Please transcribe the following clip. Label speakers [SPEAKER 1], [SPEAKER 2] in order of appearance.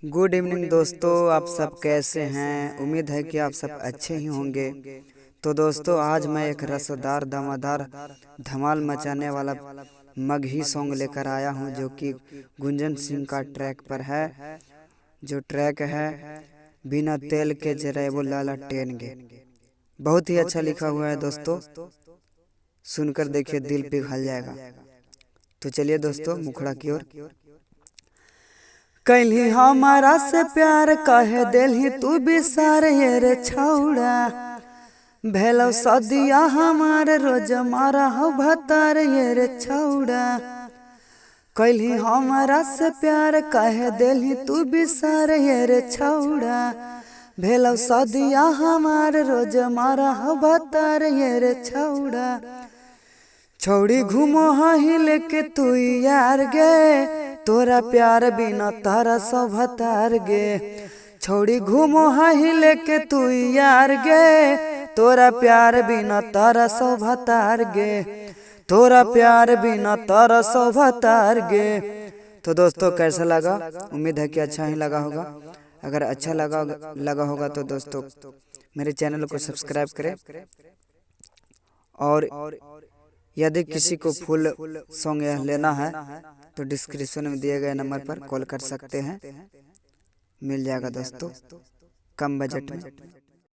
[SPEAKER 1] Good evening दोस्तों, आप सब कैसे हैं। उम्मीद है कि आप सब अच्छे ही होंगे। तो दोस्तों आज मैं एक रसदार धमादार धमाल मचाने वाला मगही सॉन्ग लेकर आया हूं, जो कि गुंजन सिंह का ट्रैक पर है। जो ट्रैक है बिना तेल के जरेबो लाला टेन गे। बहुत ही अच्छा लिखा हुआ है दोस्तों, सुनकर देखिए दिल पिघल जाएगा। तो चलिए दोस्तों मुखड़ा की ओर। कहीं हमारा से प्यार कहे दिल तू बिसार ये रे छौड़ा, भेलो सदिया हमारे रोज मारा हो भतार ये रे छौड़ा। कहीं हमारा से प्यार कहे दिल तू बिसार ये रे छौड़ा, भेलो सदिया हमारे रोज मारा हो भतार ये रे छौड़ा। छौड़ी घूमो ही लेके तू यार गे, तोरा प्यार बिना तारा सब भतार गे। छौड़ी घूमो ही लेके तू यार गे, तोरा प्यार बिना तारा सब भतार गे। तोरा प्यार बिना तारा सब भतार गे। तो दोस्तों कैसा लगा? उम्मीद है कि अच्छा ही लगा होगा। अगर अच्छा लगा होगा तो दोस्तों मेरे चैनल को सब्सक्राइब करें, और यदि किसी को फुल सॉन्ग यह लेना है तो डिस्क्रिप्शन में दिए गए नंबर पर कॉल कर सकते हैं, मिल जाएगा दोस्तों कम बजट में।